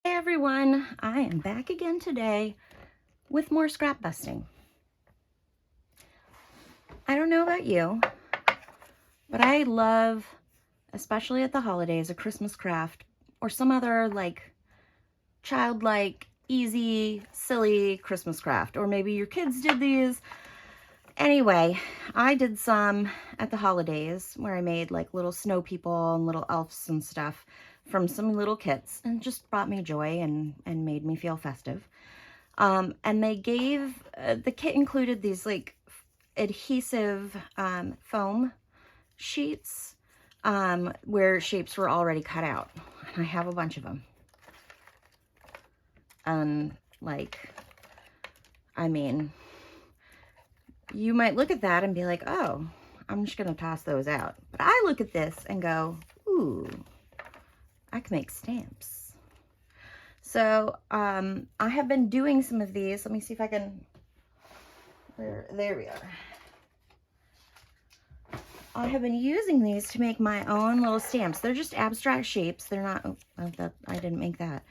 Hey everyone, I am back again today with more scrap busting. I don't know about you, but I love, especially at the holidays, a Christmas craft or some other like childlike, easy, silly Christmas craft. Or maybe your kids did these. Anyway, I did some at the holidays where I made like little snow people and little elves and stuff from some little kits, and it just brought me joy and made me feel festive. And they gave, the kit included these like adhesive foam sheets where shapes were already cut out. And I have a bunch of them. And I mean, you might look at that and be like, oh, I'm just going to toss those out. But I look at this and go, ooh, I can make stamps. So I have been doing some of these. Let me see if I can, there we are. I have been using these to make my own little stamps. They're just abstract shapes. They're not, I didn't make that.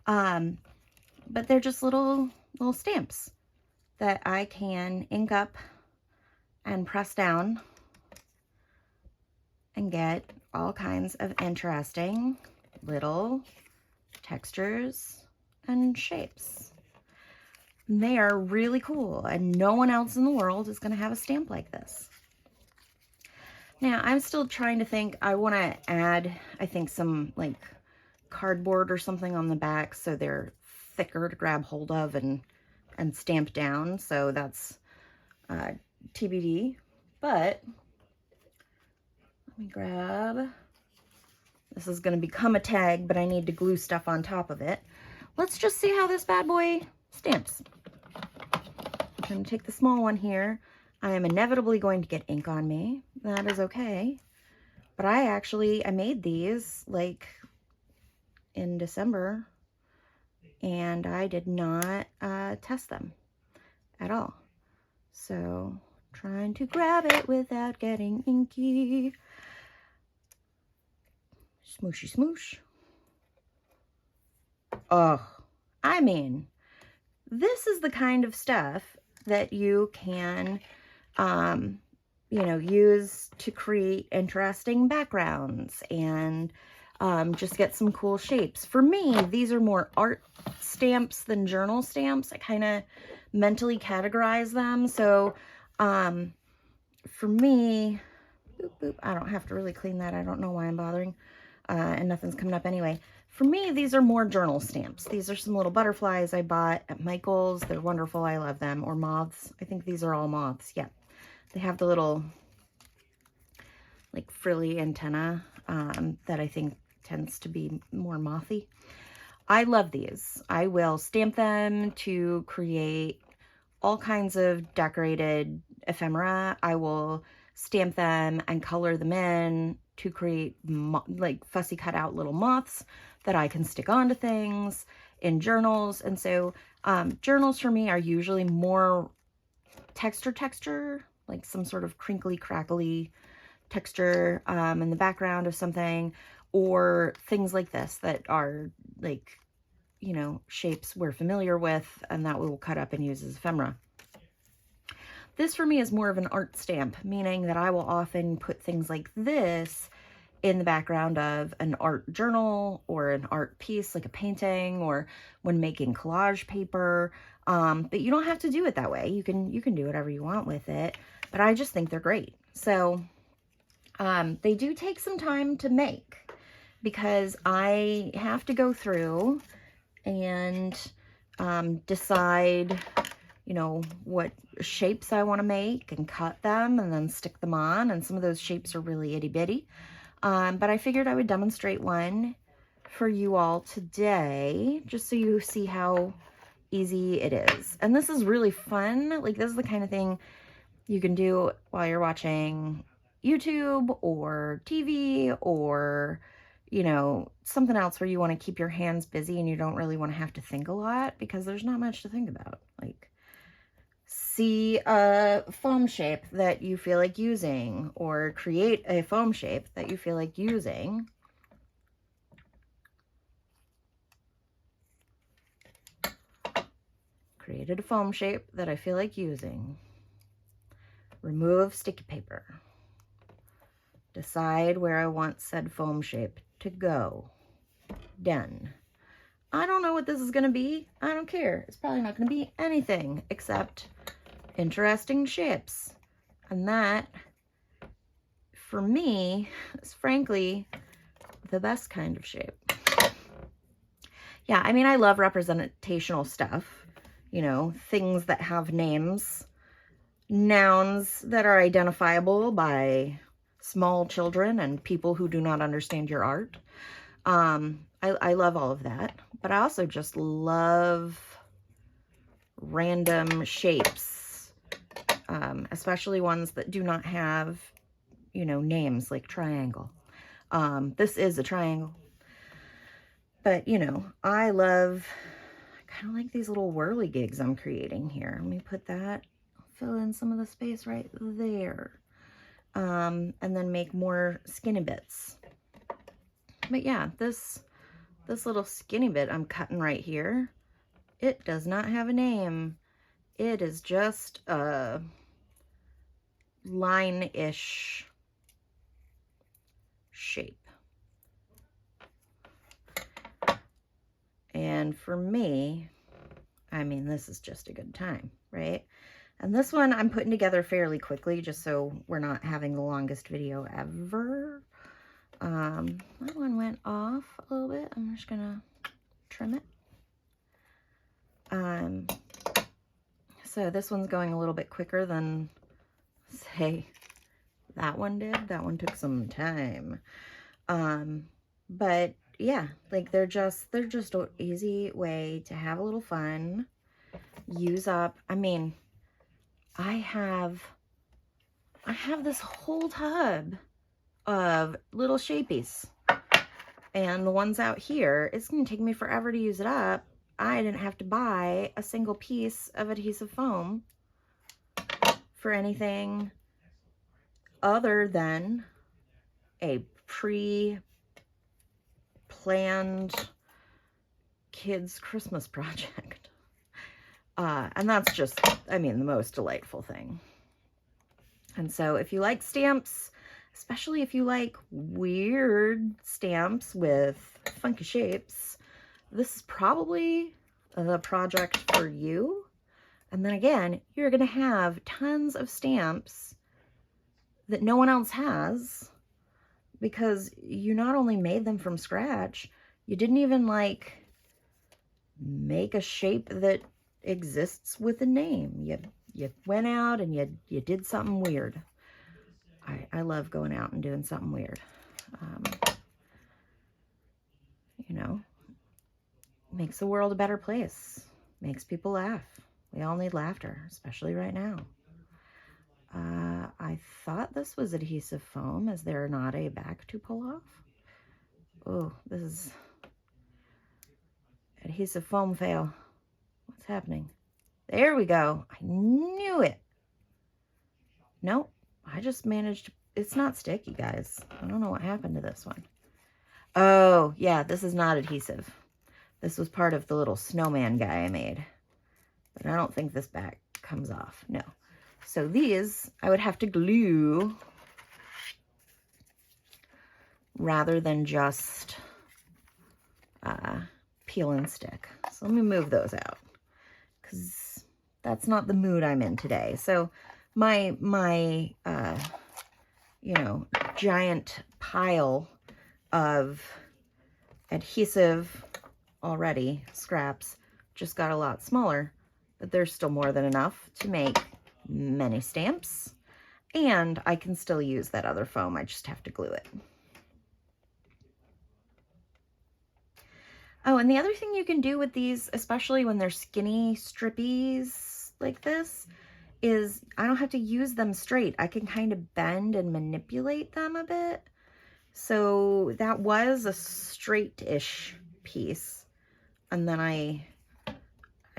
But they're just little stamps that I can ink up and press down and get all kinds of interesting little textures and shapes. They are really cool, and no one else in the world is going to have a stamp like this. Now, I'm still trying to think. I want to add, I think, some like cardboard or something on the back so they're thicker to grab hold of and stamp down. So that's TBD. But let me grab, this is going to become a tag, but I need to glue stuff on top of it. Let's just see how this bad boy stamps. I'm going to take the small one here. I am inevitably going to get ink on me. That is okay. But I made these like in December, and I did not test them at all. So trying to grab it without getting inky. Smooshy smoosh. Oh, I mean, this is the kind of stuff that you can, you know, use to create interesting backgrounds and just get some cool shapes. For me, these are more art stamps than journal stamps. I kind of mentally categorize them. So for me, boop, boop, I don't have to really clean that. I don't know why I'm bothering. And nothing's coming up anyway. For me, these are more journal stamps. These are some little butterflies I bought at Michael's. They're wonderful. I love them. Or moths. I think these are all moths. Yeah. They have the little like frilly antenna that I think tends to be more mothy. I love these. I will stamp them to create all kinds of decorated ephemera. I will stamp them and color them in to create like fussy cut out little moths that I can stick onto things in journals. And so journals for me are usually more texture, like some sort of crinkly, crackly texture in the background of something, or things like this that are like, you know, shapes we're familiar with and that we will cut up and use as ephemera. This for me is more of an art stamp, meaning that I will often put things like this in the background of an art journal or an art piece like a painting, or when making collage paper. But you don't have to do it that way. You can do whatever you want with it, but I just think they're great. So they do take some time to make because I have to go through and decide, you know, what shapes I want to make and cut them and then stick them on. And some of those shapes are really itty bitty. But I figured I would demonstrate one for you all today, just so you see how easy it is. And this is really fun. Like, this is the kind of thing you can do while you're watching YouTube or TV, or, you know, something else where you want to keep your hands busy and you don't really want to have to think a lot, because there's not much to think about. Like, see a foam shape that you feel like using, or create a foam shape that you feel like using. created a foam shape that I feel like using. Remove sticky paper. Decide where I want said foam shape to go. Done. I don't know what this is going to be. I don't care. It's probably not going to be anything except interesting shapes. And that, for me, is frankly the best kind of shape. Yeah, I mean, I love representational stuff. You know, things that have names, nouns that are identifiable by small children and people who do not understand your art. I love all of that, but I also just love random shapes, especially ones that do not have, you know, names like triangle. This is a triangle, but you know, I kind of like these little whirligigs I'm creating here. Let me put that, fill in some of the space right there, and then make more skinny bits. But yeah, this little skinny bit I'm cutting right here, it does not have a name. It is just a line-ish shape. And for me, I mean, this is just a good time, right? And this one I'm putting together fairly quickly just so we're not having the longest video ever. That one went off a little bit. I'm just gonna trim it. So this one's going a little bit quicker than, say, that one did. That one took some time. But yeah, like they're just an easy way to have a little fun, use up. I mean, I have this whole tub of little shapies, and the ones out here, it's gonna take me forever to use it up. I didn't have to buy a single piece of adhesive foam for anything other than a pre-planned kids' Christmas project. And that's just, I mean, the most delightful thing. And so if you like stamps, especially if you like weird stamps with funky shapes, this is probably the project for you. And then again, you're going to have tons of stamps that no one else has because you not only made them from scratch, you didn't even like make a shape that exists with a name. You went out and you did something weird. I love going out and doing something weird. You know, makes the world a better place, makes people laugh. We all need laughter, especially right now. I thought this was adhesive foam. Is there not a back to pull off? Oh, this is adhesive foam fail. What's happening? There we go. I knew it. Nope. I just managed to, it's not sticky, guys. I don't know what happened to this one. Oh, yeah, this is not adhesive. This was part of the little snowman guy I made. But I don't think this back comes off. No. So these, I would have to glue rather than just peel and stick. So let me move those out because that's not the mood I'm in today. So my you know, giant pile of adhesive already scraps just got a lot smaller, but there's still more than enough to make many stamps, and I can still use that other foam. I just have to glue it. Oh, and the other thing you can do with these, especially when they're skinny strippies like this, is I don't have to use them straight. I can kind of bend and manipulate them a bit. So that was a straight-ish piece, and then I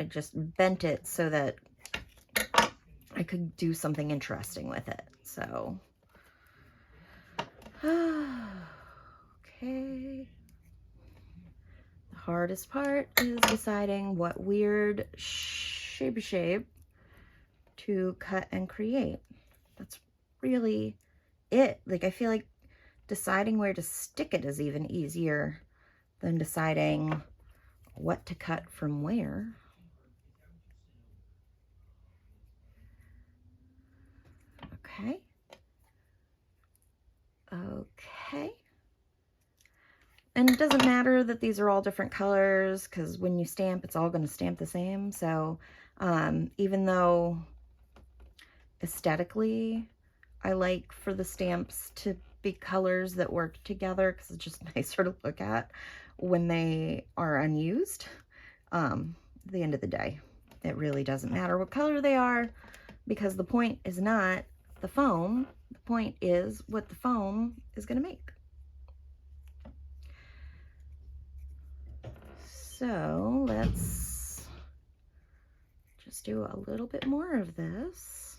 just bent it so that I could do something interesting with it. So, okay. The hardest part is deciding what weird shape shape to cut and create. That's really it. Like, I feel like deciding where to stick it is even easier than deciding what to cut from where. Okay. Okay. And it doesn't matter that these are all different colors, because when you stamp, it's all going to stamp the same. So even though aesthetically I like for the stamps to be colors that work together, because it's just nicer to look at when they are unused, at the end of the day, it really doesn't matter what color they are, because the point is not the foam. The point is what the foam is going to make. So let's just do a little bit more of this,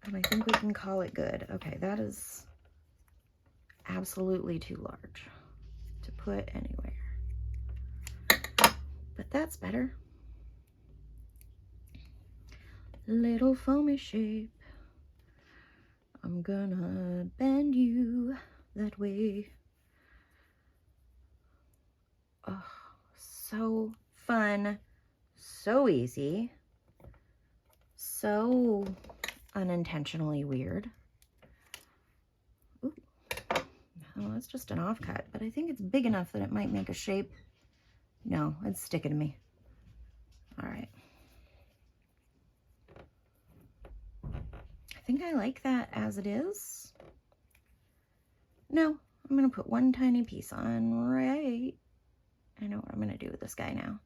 and I think we can call it good. Okay, that is absolutely too large to put anywhere, but that's better. Little foamy shape. I'm gonna bend you that way. Oh, so fun, so easy, so unintentionally weird. Ooh. Oh, it's just an offcut, but I think it's big enough that it might make a shape. No, it's sticking to me. All right. I think I like that as it is. No, I'm gonna put one tiny piece on right. I know what I'm gonna do with this guy now.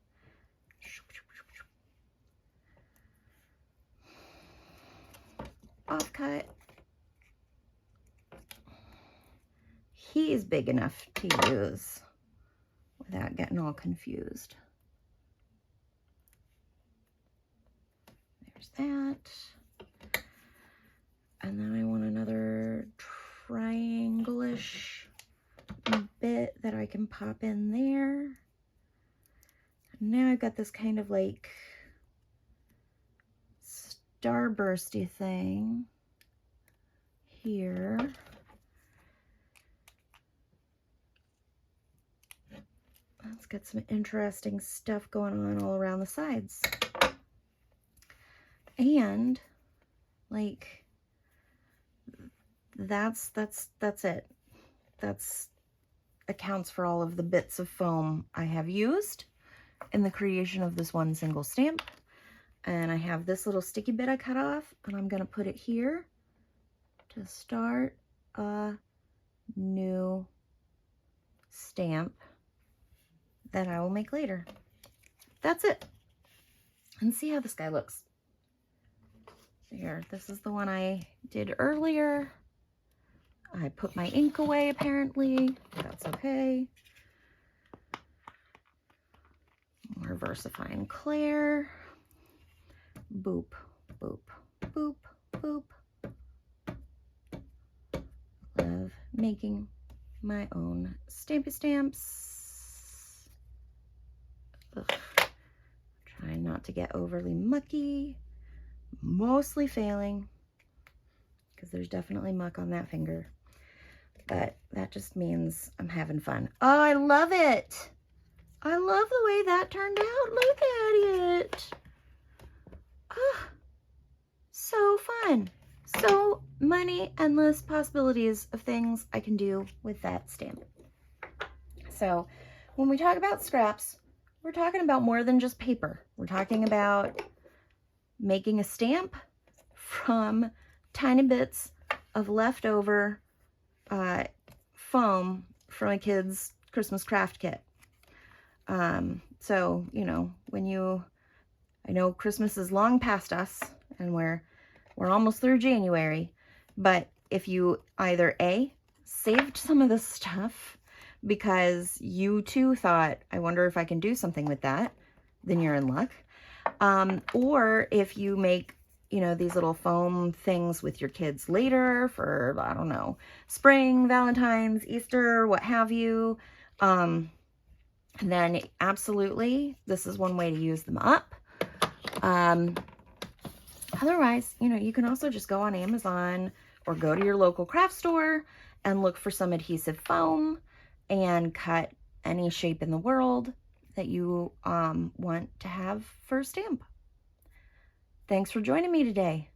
Offcut. He's big enough to use without getting all confused. There's that. And then I want another triangle-ish bit that I can pop in there. Now I've got this kind of like starbursty thing here. Let's get some interesting stuff going on all around the sides. And like that's it. That's accounts for all of the bits of foam I have used in the creation of this one single stamp. And I have this little sticky bit I cut off, and I'm gonna put it here to start a new stamp that I will make later. That's it. And see how this guy looks. Here, this is the one I did earlier. I put my ink away, apparently. That's okay. More VersaFine Claire. Boop, boop, boop, boop. Love making my own stampy stamps. Ugh. Trying not to get overly mucky. Mostly failing, because there's definitely muck on that finger. But that just means I'm having fun. Oh, I love it. I love the way that turned out. Look at it. Oh, so fun. So many endless possibilities of things I can do with that stamp. So when we talk about scraps, we're talking about more than just paper. We're talking about making a stamp from tiny bits of leftover foam from a kid's Christmas craft kit. So, you know, I know Christmas is long past us and we're almost through January, but if you either A, saved some of this stuff because you too thought, I wonder if I can do something with that, then you're in luck. Or if you make, you know, these little foam things with your kids later for, I don't know, spring, Valentine's, Easter, what have you, then absolutely, this is one way to use them up. Otherwise, you know, you can also just go on Amazon or go to your local craft store and look for some adhesive foam and cut any shape in the world that you want to have for a stamp. Thanks for joining me today.